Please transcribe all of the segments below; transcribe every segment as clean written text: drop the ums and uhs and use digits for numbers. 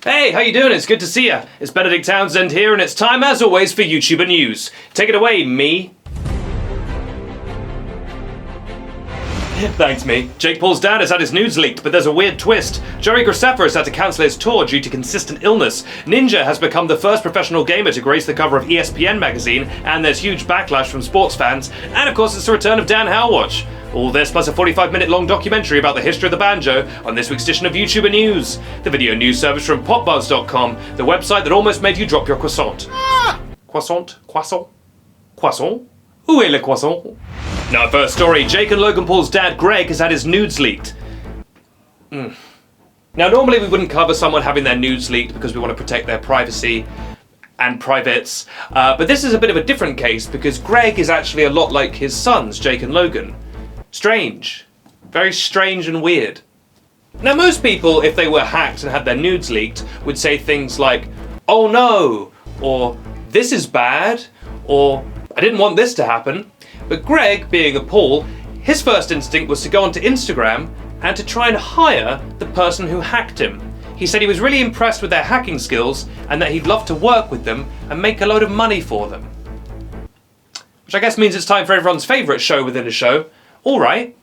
Hey, how you doing? It's good to see ya. It's Benedict Townsend here, and it's time, as always, for YouTuber News. Take it away, me. Thanks, me. Jake Paul's dad has had his nudes leaked, but there's a weird twist. Joey Graceffa has had to cancel his tour due to consistent illness. Ninja has become the first professional gamer to grace the cover of ESPN magazine, and there's huge backlash from sports fans. And of course, it's the return of Dan Howatch. All this plus a 45-minute long documentary about the history of the banjo on this week's edition of YouTuber News, the video news service from popbuzz.com, the website that almost made you drop your croissant. Croissant? Croissant? Croissant? Où est le croissant? Now, first story, Jake and Logan Paul's dad, Greg, has had his nudes leaked. Now, normally we wouldn't cover someone having their nudes leaked because we want to protect their privacy and privates, but this is a bit of a different case because Greg is actually a lot like his sons, Jake and Logan. Strange. Very strange and weird. Now, most people, if they were hacked and had their nudes leaked, would say things like, "Oh no," or "This is bad," or "I didn't want this to happen." But Greg, being a Paul, his first instinct was to go onto Instagram and to try and hire the person who hacked him. He said he was really impressed with their hacking skills and that he'd love to work with them and make a load of money for them. Which I guess means it's time for everyone's favourite show within a show. All right.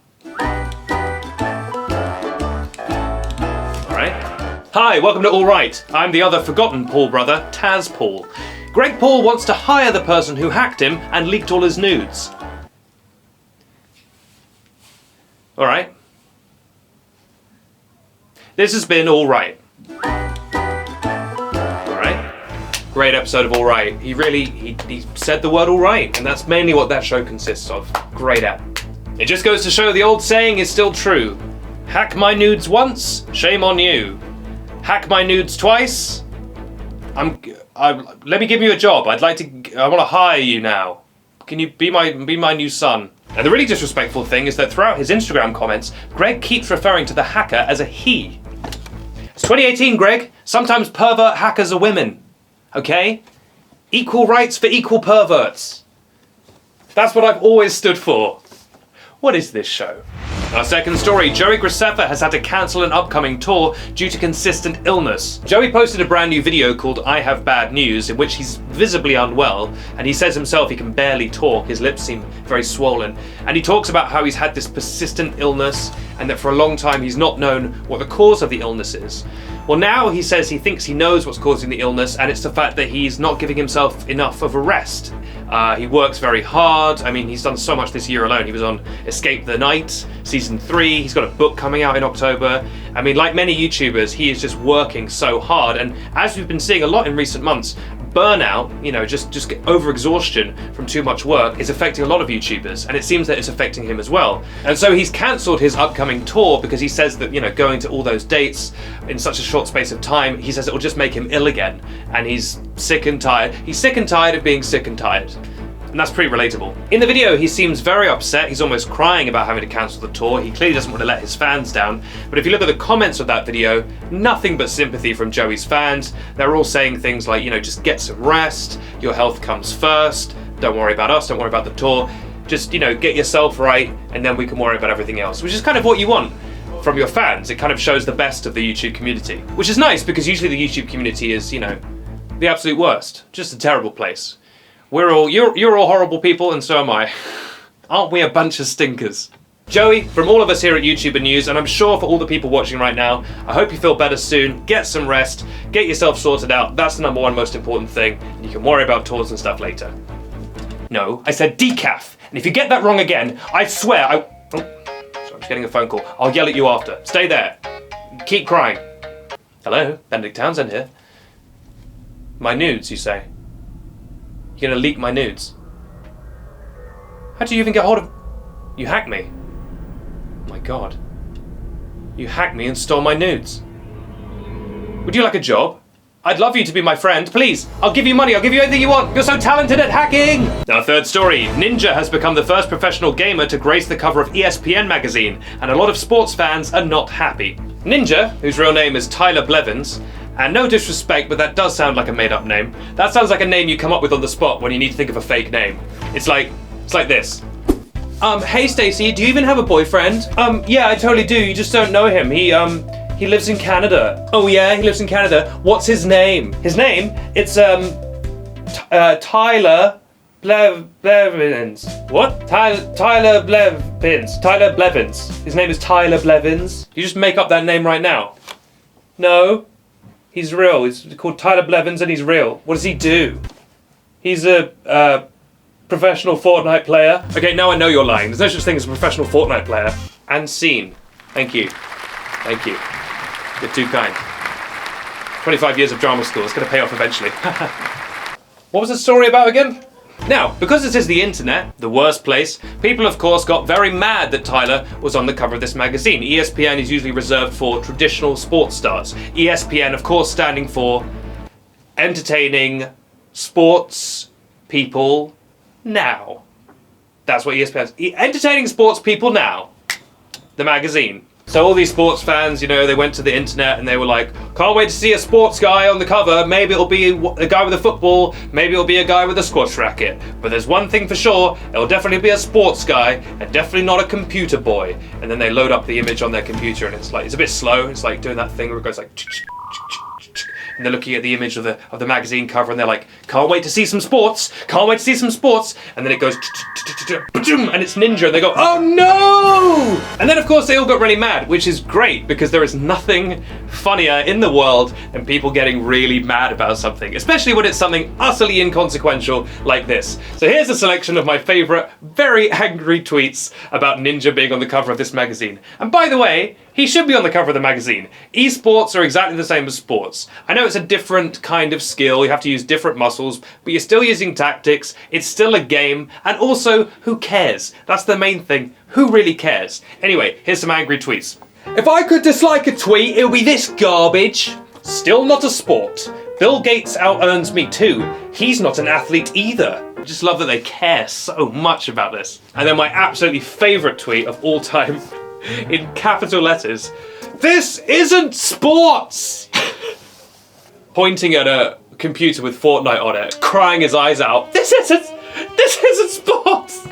Hi, welcome to All Right. I'm the other forgotten Paul brother, Taz Paul. Greg Paul wants to hire the person who hacked him and leaked all his nudes. All right. This has been All Right. All right. Great episode of All Right. He said the word all right, and that's mainly what that show consists of. Great app. It just goes to show the old saying is still true. Hack my nudes once, shame on you. Hack my nudes twice. Let me give you a job. I want to hire you now. Can you be my new son? And the really disrespectful thing is that throughout his Instagram comments, Greg keeps referring to the hacker as a he. It's 2018, Greg. Sometimes pervert hackers are women. Okay? Equal rights for equal perverts. That's what I've always stood for. What is this show? Our second story, Joey Graceffa has had to cancel an upcoming tour due to consistent illness. Joey posted a brand new video called I Have Bad News, in which he's visibly unwell, and he says himself he can barely talk, his lips seem very swollen, and he talks about how he's had this persistent illness and that for a long time he's not known what the cause of the illness is. Well, now he says he thinks he knows what's causing the illness, and it's the fact that he's not giving himself enough of a rest. He works very hard. I mean, he's done so much this year alone. He was on Escape the Night, season 3. He's got a book coming out in October. I mean, like many YouTubers, he is just working so hard. And as we've been seeing a lot in recent months, burnout, just overexhaustion from too much work is affecting a lot of YouTubers, and it seems that it's affecting him as well. And so he's cancelled his upcoming tour because he says that, going to all those dates in such a short space of time, he says it will just make him ill again, and he's sick and tired. He's sick and tired of being sick and tired. And that's pretty relatable. In the video, he seems very upset. He's almost crying about having to cancel the tour. He clearly doesn't want to let his fans down. But if you look at the comments of that video, nothing but sympathy from Joey's fans. They're all saying things like, just get some rest. Your health comes first. Don't worry about us. Don't worry about the tour. Just, get yourself right, and then we can worry about everything else, which is kind of what you want from your fans. It kind of shows the best of the YouTube community, which is nice because usually the YouTube community is, the absolute worst. Just a terrible place. You're all horrible people, and so am I. Aren't we a bunch of stinkers? Joey, from all of us here at YouTuber News, and I'm sure for all the people watching right now, I hope you feel better soon, get some rest, get yourself sorted out. That's the number one most important thing, and you can worry about tours and stuff later. No, I said decaf, and if you get that wrong again, I swear sorry, I'm just getting a phone call. I'll yell at you after. Stay there. Keep crying. Hello, Benedict Townsend here. My nudes, you say? You're gonna leak my nudes? How do you even get hold of... You hacked me. Oh my god. You hacked me and stole my nudes. Would you like a job? I'd love you to be my friend, please. I'll give you money, I'll give you anything you want. You're so talented at hacking! Our third story, Ninja has become the first professional gamer to grace the cover of ESPN magazine, and a lot of sports fans are not happy. Ninja, whose real name is Tyler Blevins, and no disrespect, but that does sound like a made-up name. That sounds like a name you come up with on the spot when you need to think of a fake name. It's like this. Hey Stacey, do you even have a boyfriend? Yeah, I totally do. You just don't know him. He He lives in Canada. Oh yeah, he lives in Canada. What's his name? His name? It's Tyler Blevins. What? Tyler Blevins. Tyler Blevins. His name is Tyler Blevins. You just make up that name right now. No. He's real. He's called Tyler Blevins and he's real. What does he do? He's a professional Fortnite player. Okay, now I know you're lying. There's no such thing as a professional Fortnite player. And scene. Thank you. Thank you. You're too kind. 25 years of drama school. It's going to pay off eventually. What was the story about again? Now, because this is the internet, the worst place, people of course got very mad that Tyler was on the cover of this magazine. ESPN is usually reserved for traditional sports stars. ESPN, of course, standing for entertaining sports people now. That's what ESPN is. Entertaining sports people now. The magazine. So all these sports fans, you know, they went to the internet and they were like, can't wait to see a sports guy on the cover. Maybe it'll be a guy with a football, maybe it'll be a guy with a squash racket. But there's one thing for sure, it'll definitely be a sports guy and definitely not a computer boy. And then they load up the image on their computer and it's a bit slow. It's like doing that thing where it goes like, and they're looking at the image of the magazine cover and they're like, can't wait to see some sports, can't wait to see some sports. And then it goes, and it's Ninja and they go, oh no! And then of course they all got really mad, which is great because there is nothing funnier in the world than people getting really mad about something, especially when it's something utterly inconsequential like this. So here's a selection of my favorite, very angry tweets about Ninja being on the cover of this magazine. And by the way, he should be on the cover of the magazine. Esports are exactly the same as sports. I know it's a different kind of skill, you have to use different muscles, but you're still using tactics, it's still a game, and also, who cares? That's the main thing. Who really cares? Anyway, here's some angry tweets. If I could dislike a tweet, it would be this garbage. Still not a sport. Bill Gates out-earns me too. He's not an athlete either. I just love that they care so much about this. And then my absolutely favourite tweet of all time, in capital letters, this isn't sports! Pointing at a computer with Fortnite on it, crying his eyes out, this isn't sports!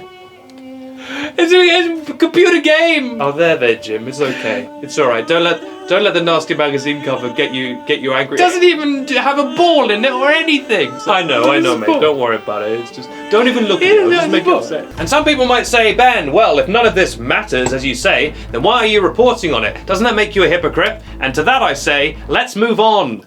It's a computer game! Oh, there, Jim, it's okay. It's alright, don't let the nasty magazine cover get you angry. It doesn't even have a ball in it or anything. So I know, mate, don't worry about it. It's just, don't even look at it, it'll just make it upset. And some people might say, Ben, well, if none of this matters, as you say, then why are you reporting on it? Doesn't that make you a hypocrite? And to that I say, let's move on.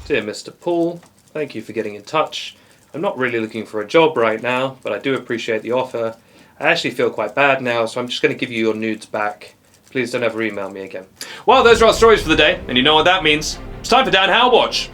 Dear Mr. Paul, thank you for getting in touch. I'm not really looking for a job right now, but I do appreciate the offer. I actually feel quite bad now, so I'm just going to give you your nudes back. Please don't ever email me again. Well, those are our stories for the day, and you know what that means. It's time for Dan How Watch.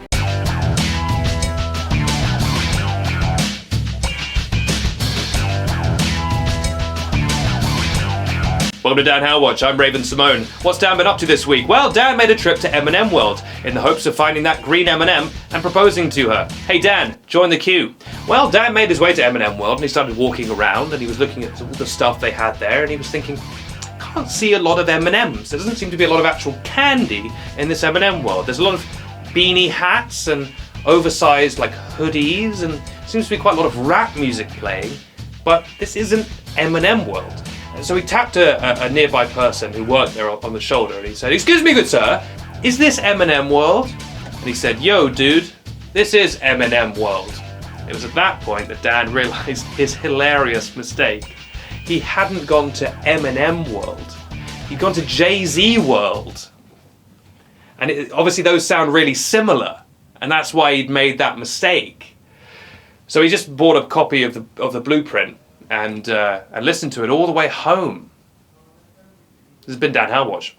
Welcome to Dan How Watch, I'm Raven Simone. What's Dan been up to this week? Well, Dan made a trip to M&M World in the hopes of finding that green M&M and proposing to her. Hey Dan, join the queue. Well, Dan made his way to M&M World and he started walking around and he was looking at all the stuff they had there and he was thinking, I can't see a lot of M&Ms. There doesn't seem to be a lot of actual candy in this M&M World. There's a lot of beanie hats and oversized like hoodies and seems to be quite a lot of rap music playing, but this isn't M&M World. So he tapped a nearby person who worked there on the shoulder and he said, excuse me, good sir, is this M&M World? And he said, yo dude, this is M&M World. It was at that point that Dan realised his hilarious mistake. He hadn't gone to M&M World, he'd gone to Jay-Z World. And obviously those sound really similar, and that's why he'd made that mistake. So he just bought a copy of the blueprint and listened to it all the way home. This has been Dan How Watch.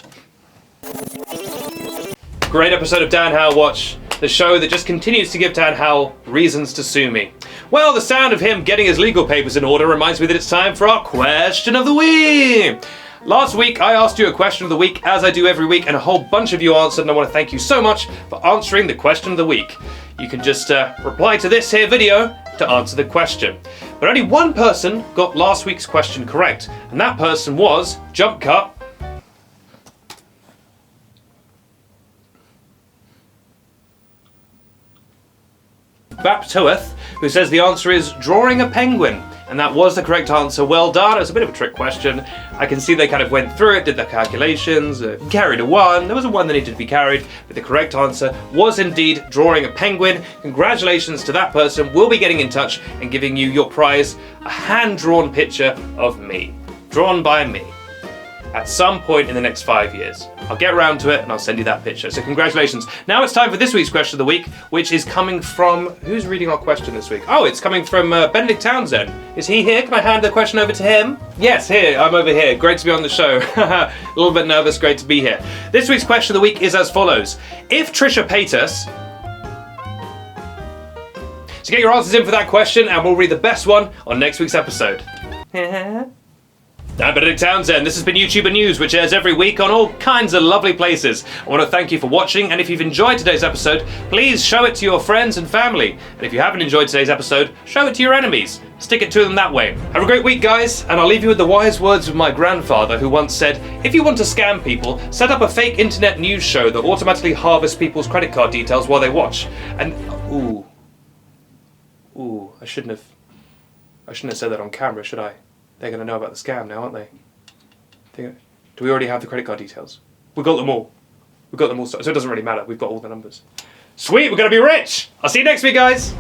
Great episode of Dan How Watch, the show that just continues to give Dan How reasons to sue me. Well, the sound of him getting his legal papers in order reminds me that it's time for our question of the week. Last week, I asked you a question of the week, as I do every week, and a whole bunch of you answered, and I want to thank you so much for answering the question of the week. You can just reply to this here video to answer the question. But only one person got last week's question correct, and that person was Jump Cut. Baptoeth, who says the answer is drawing a penguin. And that was the correct answer. Well done. It was a bit of a trick question. I can see they kind of went through it, did their calculations, carried a 1. There was a 1 that needed to be carried, but the correct answer was indeed drawing a penguin. Congratulations to that person. We'll be getting in touch and giving you your prize, a hand-drawn picture of me. Drawn by me. At some point in the next 5 years. I'll get around to it and I'll send you that picture. So congratulations. Now it's time for this week's question of the week, which is coming from... Who's reading our question this week? Oh, it's coming from Benedict Townsend. Is he here? Can I hand the question over to him? Yes, here. I'm over here. Great to be on the show. A little bit nervous. Great to be here. This week's question of the week is as follows. If Trisha Paytas... So get your answers in for that question and we'll read the best one on next week's episode. I'm Benedict Townsend. This has been YouTuber News, which airs every week on all kinds of lovely places. I want to thank you for watching, and if you've enjoyed today's episode, please show it to your friends and family. And if you haven't enjoyed today's episode, show it to your enemies. Stick it to them that way. Have a great week, guys, and I'll leave you with the wise words of my grandfather, who once said, if you want to scam people, set up a fake internet news show that automatically harvests people's credit card details while they watch. And, I shouldn't have said that on camera, should I? They're going to know about the scam now, aren't they? Do we already have the credit card details? We've got them all. We've got them all, so it doesn't really matter. We've got all the numbers. Sweet, we're going to be rich! I'll see you next week, guys!